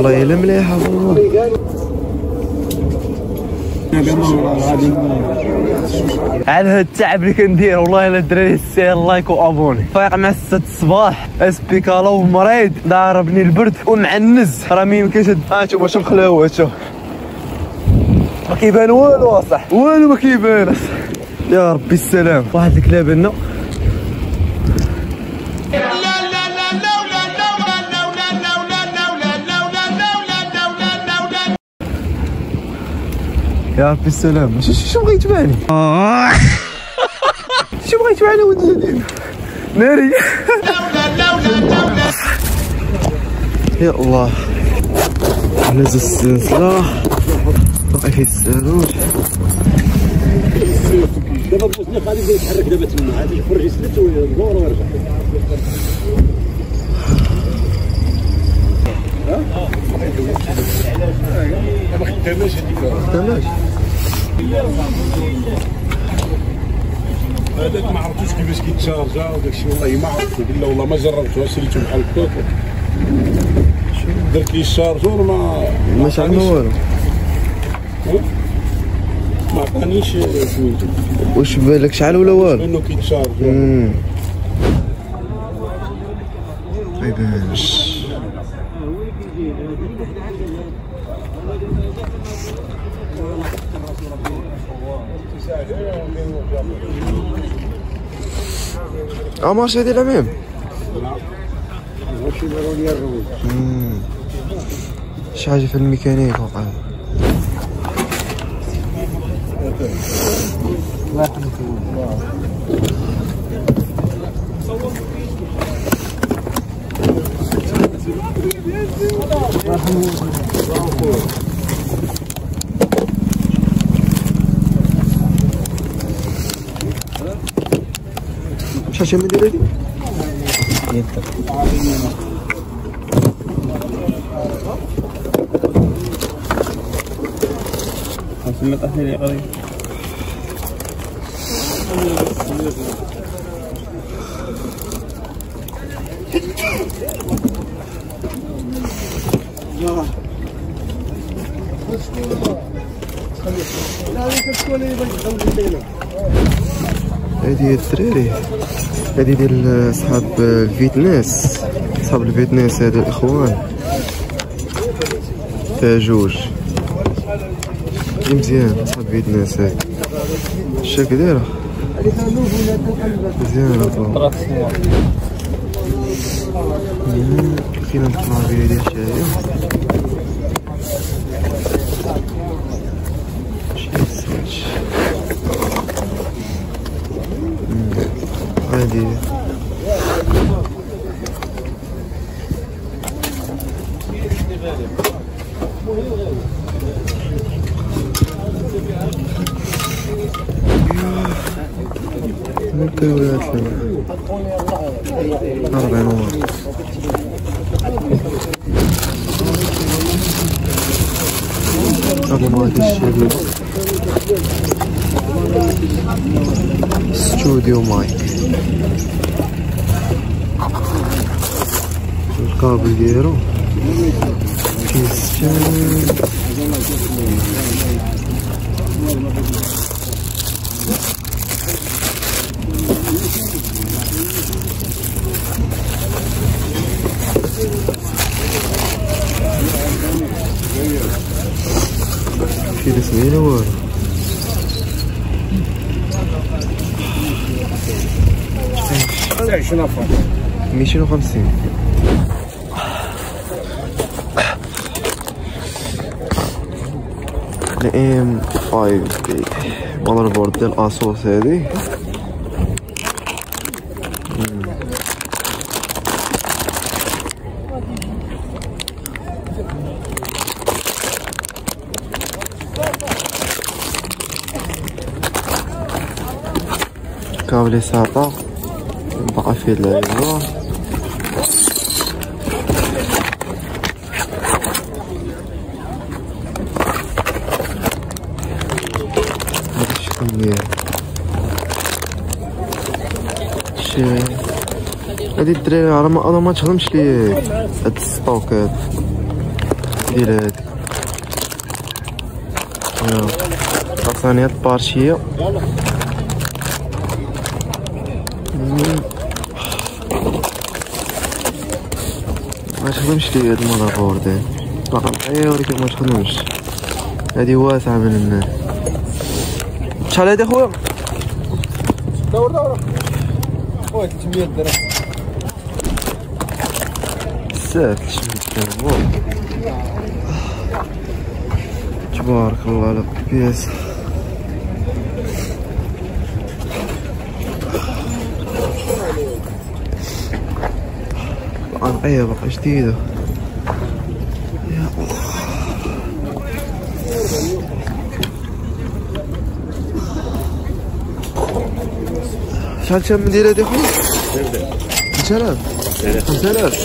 والله الا مليحه على هاد التعب اللي كندير. والله الا الدراري يستاهل لايك وابوني. فايق مع 6 الصباح اسبيكالو مريض ضاربني البرد ومعنز راه ميمكنش. هانتوما شوف خلاوات شوف ما كيبان والو اصاح والو ما كيبان. يا ربي السلام. واحد الكلاب هنا يا ربي السلام. شو بغيت تباني شو بغيت تباني ولد الذين ناري يا الله. هز السلسلة باقي في الساروج. دابا بوسني غادي يبدا يتحرك دابا تما عاد يخرج يسلت ويدور ويرجع. ما خداماش هذيك هذاك ما عرفتوش كيفاش كيتشارجا وداكشي. والله ما عرفت بالله والله ما جربتو. شريتو بحال هكاك درت ليه الشارجور ما شعلنا والو. ما عطانيش سميتو. واش بالك شعل ولا والو؟ انه كيتشارج. ما يبانش. ماشي هادي العمام. شي حاجة في الميكانيك وقع. الله يرحمك. شاشة من ديالي خمسين متر قريب. هادي هي الدراري. هادي ديال صحاب الفيتنس. صحاب الفيتنس هادو الاخوان فيها جوج مزيان. صحاب الفيتنس هادي الشاك دايره مزيانة. فينا نطلع بها ديال الشاي. هادي مكويات 40 ورا. هذا مايك الشباب ستوديو مايك. الكابل ديالو كيستان. شي زوينة والو. 250. الام 5 بي ماذر بورد ديال اسوس هادي. كابل ساطا بقى فيه اللعيبة. هادي شكون ديال شي هادي الدراري راه ما تهضمش ليا هاد الستوك هاد. ديال هادي عطاني هاد البارشيه ما تخدمش لي هاد المنافور داير باقا نقيه ولكن ما تخدمش هادي واسعة من الناس. شحال هادي خويا؟ دور خويا 300 درهم بزاف 300 درهم تبارك الله على البياس. باقا نقية باقا جديدة يا الله. شحال تم ندير هادي خويا؟ 5000 5000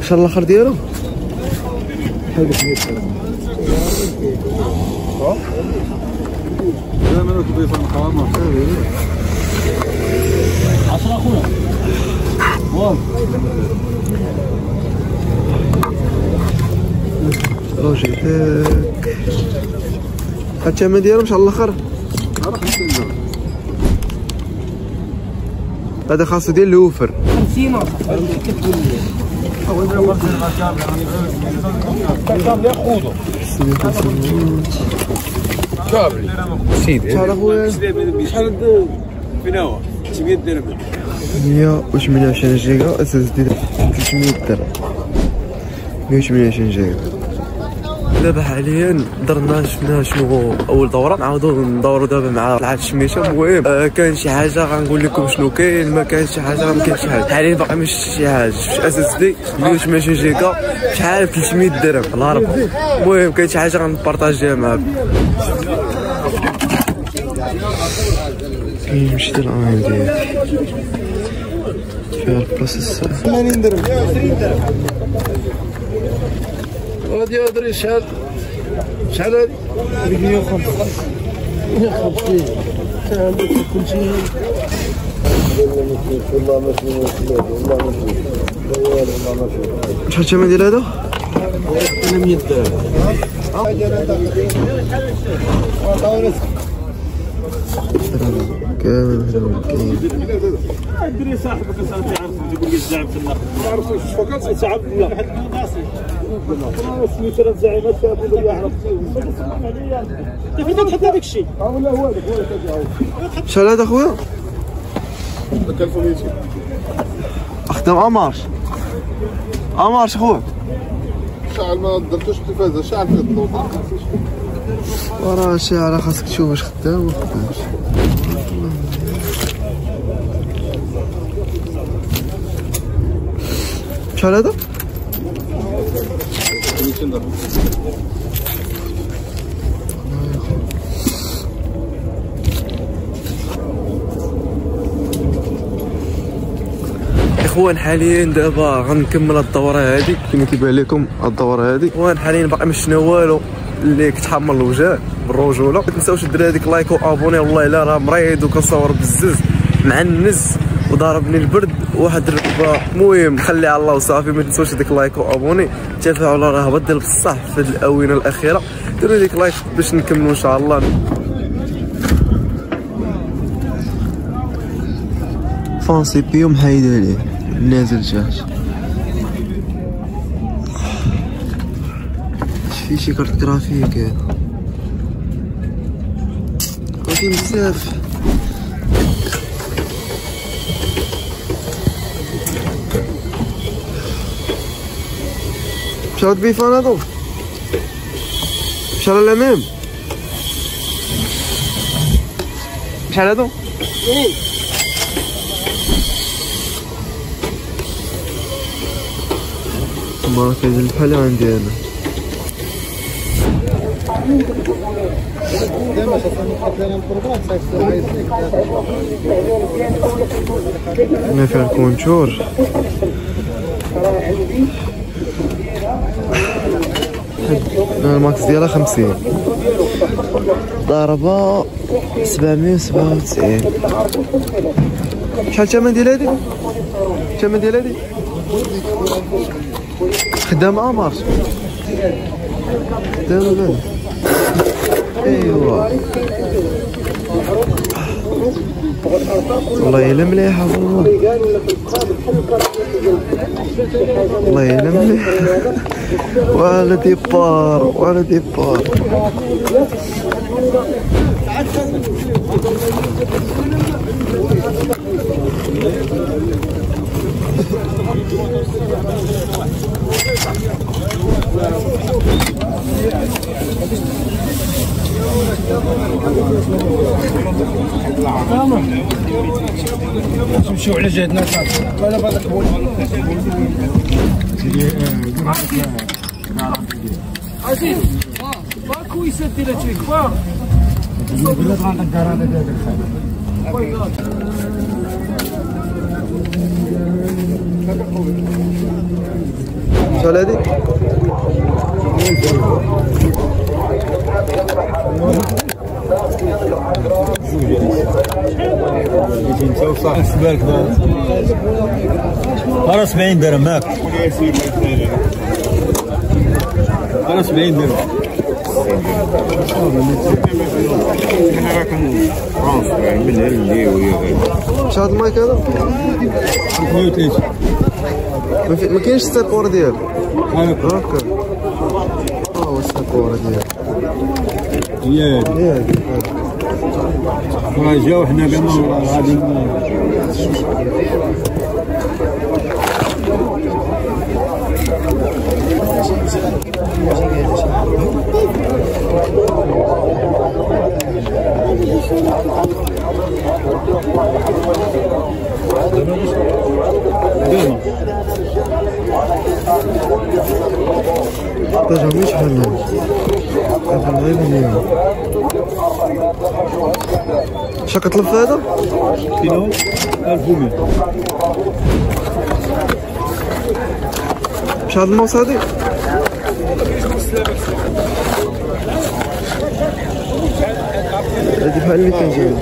شحال الاخر ديالو؟ هذا 100 درهم. لا مالك ضيف القامة 10 اخويا والله روجيتك. هاد الثمن ديالو شحال الاخر؟ 50 درهم. هذا خاصو ديال الوفر 50 سيدي. شحال اخويا؟ شحال فين هو؟ 300 درهم 128 جيجا اس اس دي 300 درهم 128 جيجا. دابا حاليا درنا شفنا شنو اول دوره نعاودو ندورو دابا مع طلعت الشميشه. المهم كاين شي حاجه غنقول لكم شنو كاين، ما كاينش شي حاجه ما كاينش شي حاجه. حاليا باقي ماشي شي حاجه. اس اس دي 128 جيجا شحال 300 درهم الله ربي. المهم كاين شي حاجه غنبارطاجيها معاكم. مشيت الان ديالي فيها البروسيسور 80 درهم 20 درهم. غادي ادري شحال هادي؟ هاديك 150 150 عندك كلشي والله ما فيه والله ما فيه. شحال الثمن ديال هذا؟ 800 درهم. كامل كاين دري صاحبك صافي عارف تقول لي الزعيم في النقل ما عرفتش فقط صعب لا واحد القاصي سميتو راه الزعيمات كابو اللي يعرف كيف تحط هذاك الشيء ولا هو هذاك هو اللي شحال هذا خويا؟ 1200 اخدم امارش خويا شحال ما درتوش التلفازه شحال في الضوء وراه شي خاصك تشوف واش خدام ولا خدامش. شحال هذا؟ 200 درهم. اخوان حاليا دابا غنكمل الدوره هذه كما كيبان لكم. الدوره هذه اخوان حاليا باقي ما شفنا والو اللي كتحمر الوجه بالرجوله. ما تنساوش ديروا هذيك لايك وابوني. والله الا راه مريض وكنصور بزز معنز وضاربني البرد واحد الركبه. المهم خلي على الله وصافي. ما تنساوش ديك لايك وابوني. تفاعلوا راه بدل بصح في الاونه الاخيره. ديروا ديك لايك باش نكملوا ان شاء الله. فانسي بيو محايد عليه نازل شاشه. في شي كارت جرافيك هذا كاين بزاف. شحال بيفان هادو؟ شحال الامام؟ شحال هادو؟ ماركة ديال بحال عندي انا هنا فيها الكونتور. الماكس ديالها 50 ضاربة 797. شحال الثمن ديال هادي؟ الثمن ديال هادي خدامة مارش خدامة بان. ايوا والله الا مليحة والله الا مليحة. وعلى ديبار وعلى ديبار. نمشيو على جهتنا صافي. ولا بالك عزيز باكو يسد لك كبار. البلاد غنقدر على هذا الخير. شحال هادي؟ أنا 70 درهم ماك. أنا 70 درهم. شحال هاد المايك هذا؟ 130. ما كاينش السيكور ديالو. هاكا هو السيكور ديالو. هي هادي. جاو حنا قلنا غادي طاجة مش حلال. هذا غير مليون. شحال كطلب في هذا؟ كيلو 1100. شحال الماوس هادي؟ هادي بحال اللي كنجيب.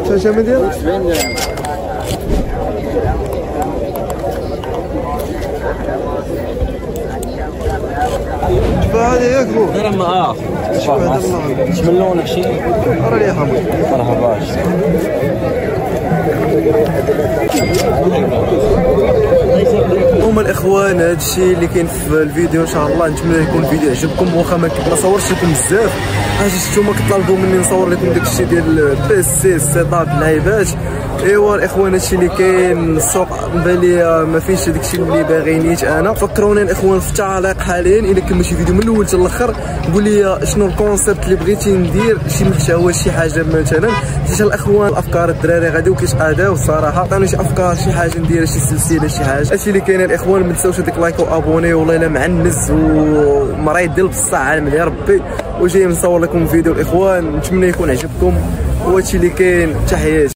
شحال الثمن ديالها؟ 70 درهم. هذا ياك بو درهم شحال هذا الله شمن لونك شي راه لي حمر مرحبا. هما الاخوان هذا الشيء اللي كاين في الفيديو. ان شاء الله نتمنى يكون الفيديو عجبكم. واخا ما صورتش لكم بزاف حاجه نتوما كطلبوا مني نصور لكم داك الشيء ديال البيسي السيت اب اللعيبات. ايوا الاخوان هادشي اللي كاين السوق بان لي ما فيش داكشي اللي باغي نيت انا. فكروني الاخوان في التعليق حاليا الا كان شي فيديو من الاول حتى الاخر. قول لي شنو الكونسيبت اللي بغيتي ندير، شي محتوى شي حاجه مثلا. حيت الاخوان الافكار الدراري غاديو كيتقاداو الصراحه. عطيوني شي افكار شي حاجه نديرها شي سلسله شي حاجه. هادشي اللي كاين الاخوان. ما تنساوش ديك لايك وابوني. والله الا معنز ومريض ديال بصح عالم يا ربي. وجاي نصور لكم فيديو الاخوان نتمنى يكون عجبكم. وهادشي اللي كاين. تحياتي.